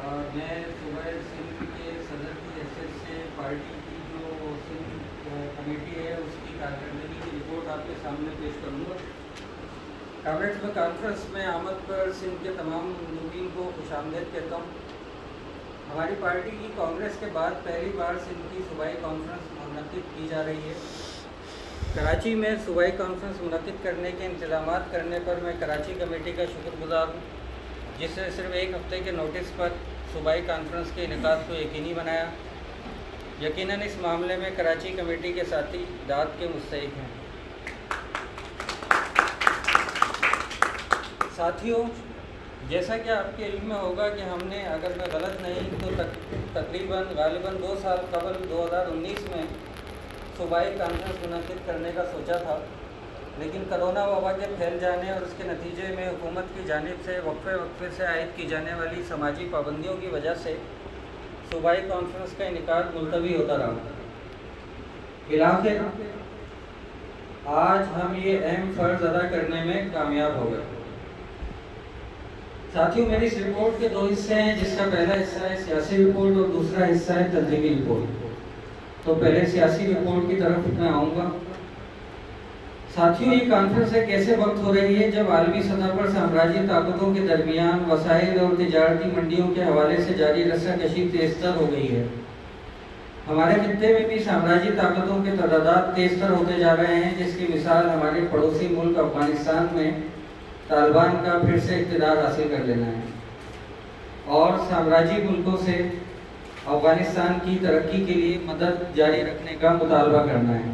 میں صوبہ سندھ کے صدر کی حیثیت سے پارٹی کی جو سندھ کمیٹی ہے اس کی کارکردگی کی رپورٹ آپ کے سامنے پیش کروں گا۔ کابینٹ میں کانفرنس میں آمد پر سندھ کے تمام مندوبین کو خوش آمدید کہتا ہوں۔ ہماری پارٹی کی کانگریس کے بعد پہلی بار سندھ کی صوبائی کانفرنس منعقد کی جا رہی ہے۔ کراچی میں صوبائی کانفرنس منعقد کرنے کے انتظامات کرنے پر میں کراچی کمیٹی کا شکر گزار ہوں، جس نے صرف ایک ہفتے کے نوٹس پر صوبائی کانفرنس کے انعقاد کو یقینی بنایا۔ یقیناً اس معاملے میں کراچی کمیٹی کے ساتھی داد کے مستحق ہیں۔ ساتھیوں، جیسا کہ آپ کے علم میں ہوگا کہ ہم نے، اگر میں غلط نہیں تو غالباً 2 سال قبل 2019 میں صوبائی کانفرنس منعقد کرنے کا سوچا تھا، لیکن کرونا وبا کے پھیل جانے اور اس کے نتیجے میں حکومت کی جانب سے وقفے سے عائد کی جانے والی سماجی پابندیوں کی وجہ سے صوبائی کانفرنس کا انعقاد ملتوی ہوتا رہا۔ بالآخر آج ہم یہ اہم فرض ادا کرنے میں کامیاب ہو گئے۔ ساتھیوں، میری اس رپورٹ کے 2 حصے ہیں، جس کا پہلا حصہ ہے سیاسی رپورٹ اور دوسرا حصہ ہے تنظیمی رپورٹ۔ تو پہلے سیاسی رپورٹ کی طرف میں آؤں گا۔ ساتھیوں، یہ کانفرنس ایک ایسے وقت ہو رہی ہے جب عالمی سطح پر سامراجی طاقتوں کے درمیان وسائل اور تجارتی منڈیوں کے حوالے سے جاری رسہ کشی تیز تر ہو گئی ہے۔ ہمارے خطے میں بھی سامراجی طاقتوں کے تعداد تیز تر ہوتے جا رہے ہیں، جس کی مثال ہمارے پڑوسی ملک افغانستان میں طالبان کا پھر سے اقتدار حاصل کر لینا ہے اور سامراجی ملکوں سے افغانستان کی ترقی کے لیے مدد جاری رکھنے کا مطالبہ کرنا ہے،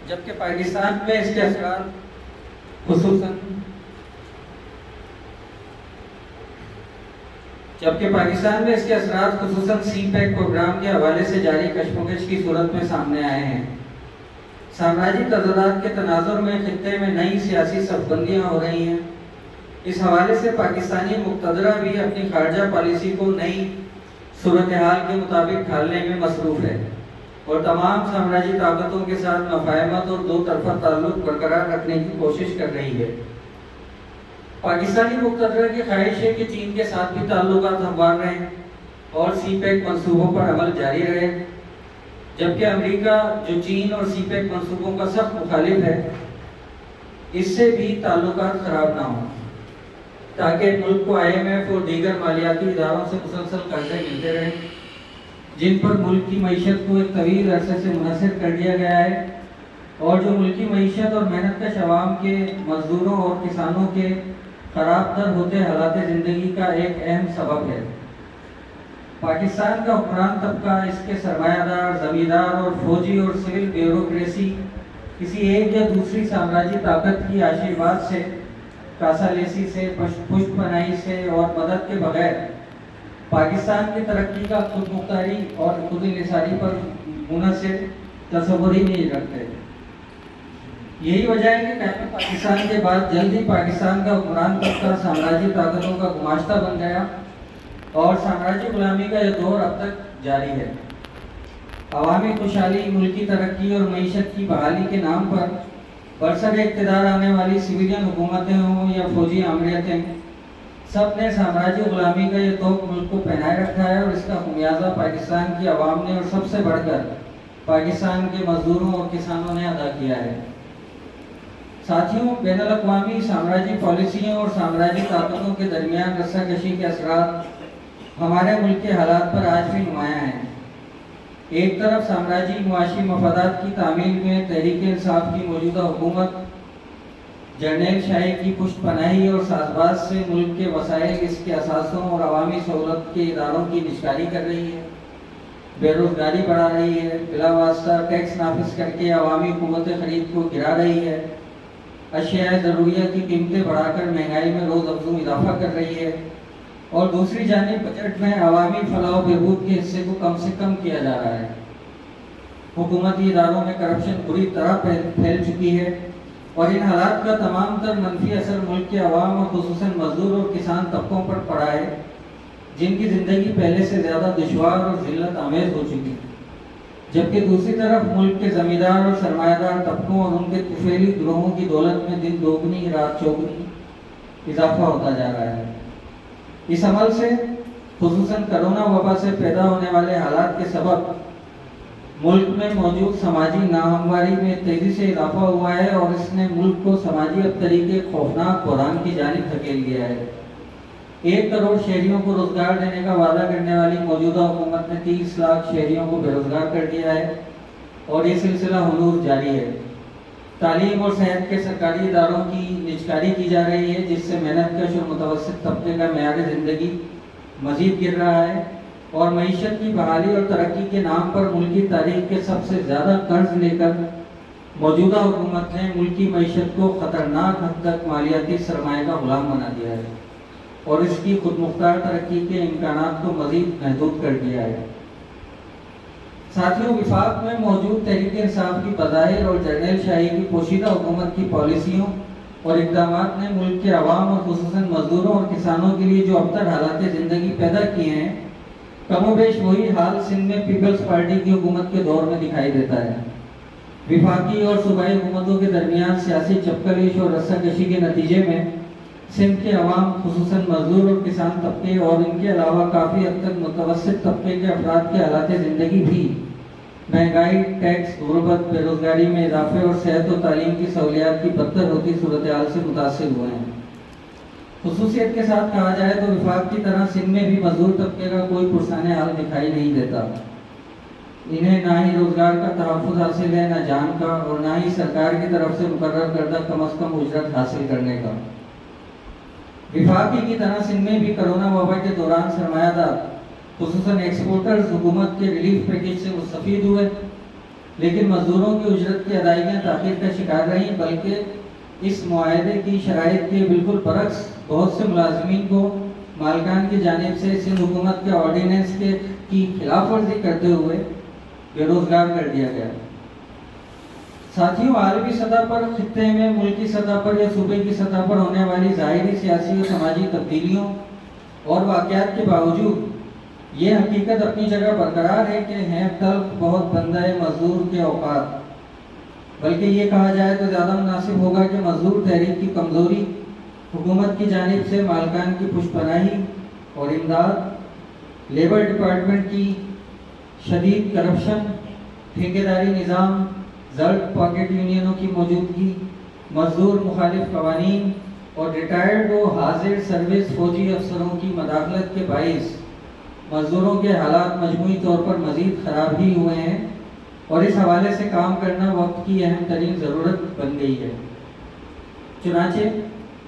جبکہ پاکستان میں اس کے اثرات خصوصاً سی پیک پروگرام کے حوالے سے جاری کشمکش کی صورت میں سامنے آئے ہیں۔ سامراجی تضادات کے تناظر میں خطے میں نئی سیاسی صف بندیاں ہو رہی ہیں۔ اس حوالے سے پاکستانی مقتدرہ بھی اپنی خارجہ پالیسی کو نئی صورتحال کے مطابق ڈھالنے میں مصروف ہے اور تمام سامراجی طاقتوں کے ساتھ مفاہمت اور 2 طرفہ تعلق برقرار رکھنے کی کوشش کر رہی ہے۔ پاکستانی مقتدرہ کی خواہش ہے کہ چین کے ساتھ بھی تعلقات ہموار رہیں اور سی پیک منصوبوں پر عمل جاری رہے، جبکہ امریکہ، جو چین اور سی پیک منصوبوں کا سخت مخالف ہے، اس سے بھی تعلقات خراب نہ ہوں، تاکہ ملک کو IMF اور دیگر مالیاتی اداروں سے مسلسل قرضے ملتے رہیں، جن پر ملک کی معیشت کو ایک طویل عرصے سے منحصر کر دیا گیا ہے اور جو ملکی معیشت اور محنت کش عوام کے، مزدوروں اور کسانوں کے خراب تر ہوتے حالات زندگی کا ایک اہم سبب ہے۔ پاکستان کا حکمران طبقہ، اس کے سرمایہ دار، زمیندار اور فوجی اور سول بیوروکریسی کسی ایک یا دوسری سامراجی طاقت کی آشیرواد سے، کاسالیسی سے، پشت پناہی سے اور مدد کے بغیر پاکستان کی ترقی کا خود مختاری اور خود انحصاری پر منحصر تصور ہی نہیں رکھتے۔ یہی وجہ ہے کہ قیام پاکستان کے بعد جلد ہی پاکستان کا حکمران طبقہ سامراجی طاقتوں کا گماشتہ بن گیا اور سامراجی غلامی کا یہ دور اب تک جاری ہے۔ عوامی خوشحالی، ملکی ترقی اور معیشت کی بحالی کے نام پر برسر اقتدار آنے والی سویلین حکومتیں ہوں یا فوجی آمریتیں، سب نے سامراجی غلامی کا یہ طوق ملک کو پہنائے رکھا ہے اور اس کا خمیازہ پاکستان کی عوام نے اور سب سے بڑھ کر پاکستان کے مزدوروں اور کسانوں نے ادا کیا ہے۔ ساتھیوں، بین الاقوامی سامراجی پالیسیوں اور سامراجی طاقتوں کے درمیان رسہ کشی کے اثرات ہمارے ملک کے حالات پر آج بھی نمایاں ہیں۔ ایک طرف سامراجی معاشی مفادات کی تعمیل میں تحریک انصاف کی موجودہ حکومت جرنیل شاہی کی پشت پناہی اور ساز باز سے ملک کے وسائل، اس کے اثاثوں اور عوامی سہولت کے اداروں کی نشکاری کر رہی ہے، بے روزگاری بڑھا رہی ہے، بلا واسطہ ٹیکس نافذ کر کے عوامی قوت خرید کو گرا رہی ہے، اشیاء ضروریہ کی قیمتیں بڑھا کر مہنگائی میں روز افزوں اضافہ کر رہی ہے، اور دوسری جانب بجٹ میں عوامی فلاح و بہبود کے حصے کو کم سے کم کیا جا رہا ہے۔ حکومتی اداروں میں کرپشن بری طرح پھیل چکی ہے اور ان حالات کا تمام تر منفی اثر ملک کے عوام اور خصوصاً مزدور اور کسان طبقوں پر پڑا ہے، جن کی زندگی پہلے سے زیادہ دشوار اور ذلت آمیز ہو چکی ہے، جبکہ دوسری طرف ملک کے زمیندار اور سرمایہ دار طبقوں اور ان کے طفیلی گروہوں کی دولت میں دن دوگنی رات چوگنی اضافہ ہوتا جا رہا ہے۔ اس عمل سے خصوصاً کرونا وبا سے پیدا ہونے والے حالات کے سبب ملک میں موجود سماجی ناہمواری میں تیزی سے اضافہ ہوا ہے اور اس نے ملک کو سماجی ابتری کے خوفناک بحران کی جانب دھکیل دیا ہے۔ 1 کروڑ شہریوں کو روزگار دینے کا وعدہ کرنے والی موجودہ حکومت نے 30 لاکھ شہریوں کو بے روزگار کر دیا ہے اور یہ سلسلہ ہنوز جاری ہے۔ تعلیم اور صحت کے سرکاری اداروں کی نجکاری کی جا رہی ہے، جس سے محنت کش اور متوسط طبقے کا معیار زندگی مزید گر رہا ہے اور معیشت کی بحالی اور ترقی کے نام پر ملکی تاریخ کے سب سے زیادہ قرض لے کر موجودہ حکومت نے ملکی معیشت کو خطرناک حد تک مالیاتی سرمایہ کا غلام بنا دیا ہے اور اس کی خود مختار ترقی کے امکانات کو مزید محدود کر دیا ہے۔ ساتھیوں، وفاق میں موجود تحریک انصاف کی بظاہر اور جرنیل شاہی کی پوشیدہ حکومت کی پالیسیوں اور اقدامات نے ملک کے عوام اور خصوصاً مزدوروں اور کسانوں کے لیے جو ابتر حالات زندگی پیدا کیے ہیں، کم و بیش وہی حال سندھ میں پیپلز پارٹی کی حکومت کے دور میں دکھائی دیتا ہے۔ وفاقی اور صوبائی حکومتوں کے درمیان سیاسی چپکلیش اور رسہ کشی کے نتیجے میں سندھ کے عوام خصوصاً مزدور اور کسان طبقے اور ان کے علاوہ کافی حد تک متوسط طبقے کے افراد کے حالات زندگی بھی مہنگائی، ٹیکس، غربت، بے روزگاری میں اضافے اور صحت و تعلیم کی سہولیات کی بدتر ہوتی صورتحال سے متاثر ہوئے ہیں۔ خصوصیت کے ساتھ کہا جائے تو وفاق کی طرح سندھ میں بھی مزدور طبقے کا کوئی پرسان حال دکھائی نہیں دیتا۔ انہیں نہ ہی روزگار کا تحفظ حاصل ہے، نہ جان کا، اور نہ ہی سرکار کی طرف سے مقرر کردہ کم از کم اجرت حاصل کرنے کا۔ وفاقی کی طرح سندھ میں بھی کرونا وبا کے دوران سرمایہ دار خصوصاً ایکسپورٹرز حکومت کے ریلیف پیکیج سے مستفید ہوئے، لیکن مزدوروں کی اجرت کی ادائیگیاں تاخیر کا شکار رہیں، بلکہ اس معاہدے کی شرائط کے بالکل برعکس بہت سے ملازمین کو مالکان کی جانب سے سندھ حکومت کے آرڈیننس کی خلاف ورزی کرتے ہوئے بے روزگار کر دیا گیا۔ ساتھیوں، عالمی سطح پر، خطے میں، ملکی سطح پر یا صوبے کی سطح پر ہونے والی ظاہری سیاسی اور سماجی تبدیلیوں اور واقعات کے باوجود یہ حقیقت اپنی جگہ برقرار ہے کہ ہیں تلخ بہت بندہ مزدور کے اوقات، بلکہ یہ کہا جائے تو زیادہ مناسب ہوگا کہ مزدور تحریک کی کمزوری، حکومت کی جانب سے مالکان کی پشت پناہی اور امداد، لیبر ڈپارٹمنٹ کی شدید کرپشن، ٹھیکیداری نظام، زرد پاکٹ یونینوں کی موجودگی، مزدور مخالف قوانین اور ریٹائرڈ و حاضر سروس فوجی افسروں کی مداخلت کے باعث مزدوروں کے حالات مجموعی طور پر مزید خراب ہی ہوئے ہیں اور اس حوالے سے کام کرنا وقت کی اہم ترین ضرورت بن گئی ہے۔ چنانچہ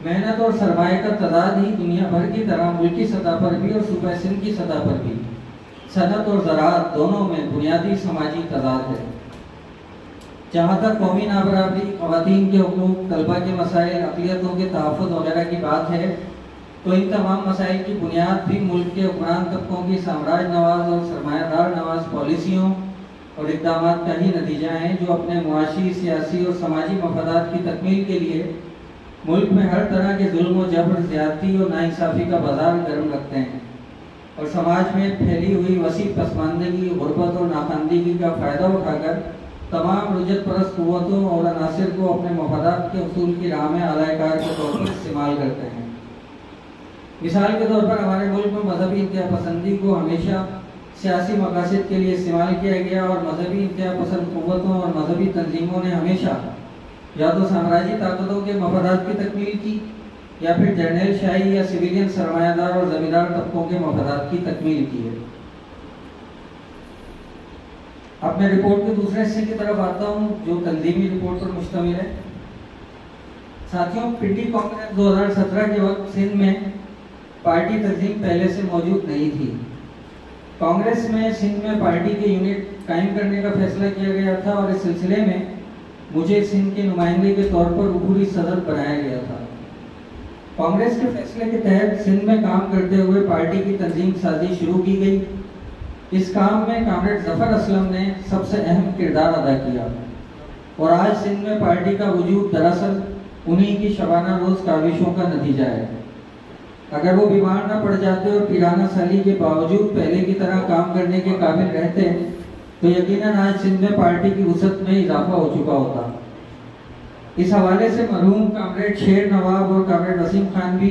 محنت اور سرمایہ کا تضاد ہی دنیا بھر کی طرح ملکی سطح پر بھی اور صوبہ سندھ کی سطح پر بھی صنعت اور زراعت دونوں میں بنیادی سماجی تضاد ہے۔ جہاں تک قومی نابرابری، خواتین کے حقوق، طلبہ کے مسائل، اقلیتوں کے تحفظ وغیرہ کی بات ہے تو ان تمام مسائل کی بنیاد بھی ملک کے حکمران طبقوں کی سامراج نواز اور سرمایہ دار نواز پالیسیوں اور اقدامات کا ہی نتیجہ ہیں، جو اپنے معاشی، سیاسی اور سماجی مفادات کی تکمیل کے لیے ملک میں ہر طرح کے ظلم و جبر، زیادتی اور ناانصافی کا بازار گرم رکھتے ہیں اور سماج میں پھیلی ہوئی وسیع پسماندگی، غربت اور ناخواندگی کا فائدہ اٹھا کر تمام رجت پرست قوتوں اور عناصر کو اپنے مفادات کے حصول کی راہ میں اعلی کار کے طور پر استعمال کرتے ہیں۔ مثال کے طور پر ہمارے ملک میں مذہبی انتہا پسندی کو ہمیشہ سیاسی مقاصد کے لیے استعمال کیا گیا اور مذہبی انتہا پسند قوتوں اور مذہبی تنظیموں نے ہمیشہ یا تو سامراجی طاقتوں کے مفادات کی تکمیل کی یا پھر جرنیل شاہی یا سویلین سرمایہ دار اور زمیندار طبقوں کے مفادات کی تکمیل کی ہے۔ اب میں رپورٹ کے دوسرے حصے کی طرف آتا ہوں جو تنظیمی رپورٹ پر مشتمل ہے۔ ساتھیوں، پنڈی کانگریس 2017 کے وقت سندھ میں پارٹی تنظیم پہلے سے موجود نہیں تھی۔ کانگریس میں سندھ میں پارٹی کے یونٹ قائم کرنے کا فیصلہ کیا گیا تھا اور اس سلسلے میں مجھے سندھ کے نمائندے کے طور پر عبوری صدر بنایا گیا تھا۔ کانگریس کے فیصلے کے تحت سندھ میں کام کرتے ہوئے پارٹی کی تنظیم سازی شروع کی گئی۔ اس کام میں کامریڈ ظفر اسلم نے سب سے اہم کردار ادا کیا اور آج سندھ میں پارٹی کا وجود دراصل انہی کی شبانہ روز کاوشوں کا نتیجہ ہے۔ اگر وہ بیمار نہ پڑ جاتے اور پیرانہ سالی کے باوجود پہلے کی طرح کام کرنے کے قابل رہتے تو یقیناً آج سندھ میں پارٹی کی وسعت میں اضافہ ہو چکا ہوتا۔ اس حوالے سے مرحوم کامریڈ شیر نواب اور کامریڈ وسیم خان بھی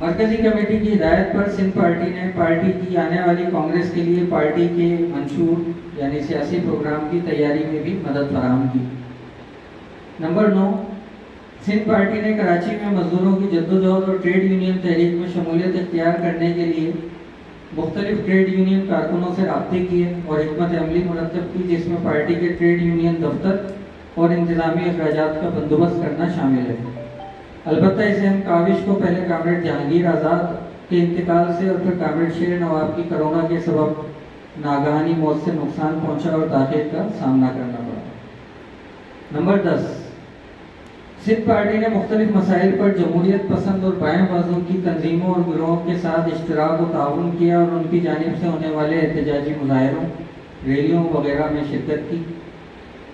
مرکزی کمیٹی کی ہدایت پر سندھ پارٹی نے پارٹی کی آنے والی کانگریس کے لیے پارٹی کے منشور یعنی سیاسی پروگرام کی تیاری میں بھی مدد فراہم کی۔ نمبر 9، سندھ پارٹی نے کراچی میں مزدوروں کی جدوجہد اور ٹریڈ یونین تحریک میں شمولیت اختیار کرنے کے لیے مختلف ٹریڈ یونین کارکنوں سے رابطے کیے اور حکمت عملی مرتب کی، جس میں پارٹی کے ٹریڈ یونین دفتر اور انتظامی اخراجات کا بندوبست کرنا شامل ہے۔ البتہ اس اہم کاوش کو پہلے کامریڈ جہانگیر آزاد کے انتقال سے اور پھر کامریڈ شیر نواب کی کرونا کے سبب ناگہانی موت سے نقصان پہنچا اور تاخیر کا سامنا کرنا پڑا۔ نمبر 10، سندھ پارٹی نے مختلف مسائل پر جمہوریت پسند اور بائیں بازو کی تنظیموں اور گروہوں کے ساتھ اشتراک و تعاون کیا اور ان کی جانب سے ہونے والے احتجاجی مظاہروں، ریلیوں وغیرہ میں شرکت کی۔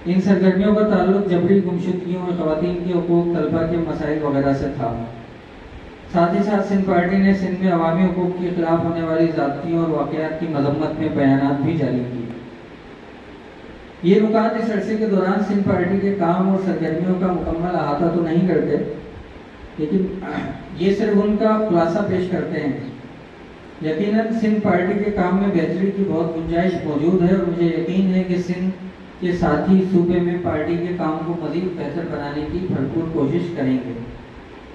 ان سرگرمیوں کا تعلق جبری گمشدگیوں اور خواتین کے حقوق، طلبہ کے مسائل وغیرہ سے تھا۔ ساتھ ہی ساتھ سندھ پارٹی نے سندھ میں عوامی حقوق کے خلاف ہونے والی زیادتیوں اور واقعات کی مذمت میں بیانات بھی جاری کیے۔ یہ نکات اس عرصے کے دوران سندھ پارٹی کے کام اور سرگرمیوں کا مکمل احاطہ تو نہیں کرتے، لیکن یہ صرف ان کا خلاصہ پیش کرتے ہیں۔ یقیناً سندھ پارٹی کے کام میں بہتری کی بہت گنجائش موجود ہے اور مجھے یقین ہے کہ سندھ کے ساتھی صوبے میں پارٹی کے کام کو مزید بہتر بنانے کی بھرپور کوشش کریں گے،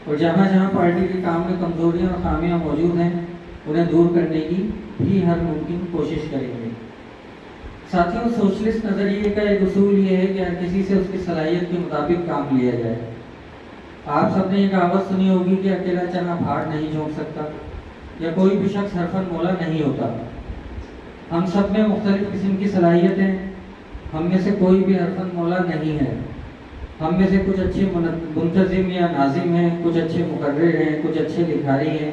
اور جہاں جہاں پارٹی کے کام میں کمزوریاں اور خامیاں موجود ہیں انہیں دور کرنے کی بھی ہر ممکن کوشش کریں گے۔ ساتھیوں، سوشلسٹ نظریے کا ایک اصول یہ ہے کہ ہر کسی سے اس کی صلاحیت کے مطابق کام لیا جائے۔ آپ سب نے یہ کہاوت سنی ہوگی کہ اکیلا چنا پھاڑ نہیں جھونک سکتا، یا کوئی بھی شخص حرفن مولا نہیں ہوتا۔ ہم سب میں مختلف قسم کی صلاحیتیں، ہم میں سے کوئی بھی حرفن مولا نہیں ہے۔ ہم میں سے کچھ اچھے منتظم یا ناظم ہیں، کچھ اچھے مقرر ہیں، کچھ اچھے لکھاری ہیں،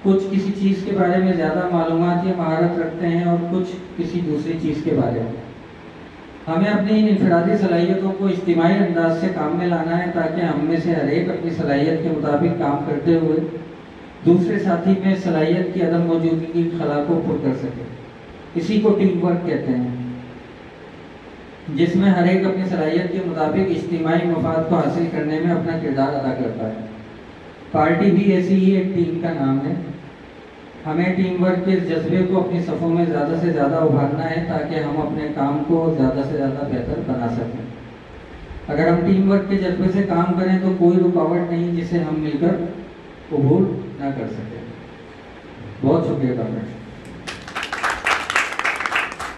کچھ کسی چیز کے بارے میں زیادہ معلومات یا مہارت رکھتے ہیں اور کچھ کسی دوسری چیز کے بارے میں۔ ہمیں اپنی ان انفرادی صلاحیتوں کو اجتماعی انداز سے کام میں لانا ہے تاکہ ہم میں سے ہر ایک اپنی صلاحیت کے مطابق کام کرتے ہوئے دوسرے ساتھی میں صلاحیت کی عدم موجودگی کی خلا کو پر کر سکے۔ اسی کو ٹیم ورک کہتے ہیں، جس میں ہر ایک اپنی صلاحیت کے مطابق اجتماعی مفاد کو حاصل کرنے میں اپنا کردار ادا کرتا ہے۔ پارٹی بھی ایسی ہی ایک ٹیم کا نام ہے۔ ہمیں ٹیم ورک کے جذبے کو اپنی صفوں میں زیادہ سے زیادہ ابھارنا ہے تاکہ ہم اپنے کام کو زیادہ سے زیادہ بہتر بنا سکیں۔ اگر ہم ٹیم ورک کے جذبے سے کام کریں تو کوئی رکاوٹ نہیں جسے ہم مل کر عبور نہ کر سکیں۔ بہت شکریہ کامریڈ۔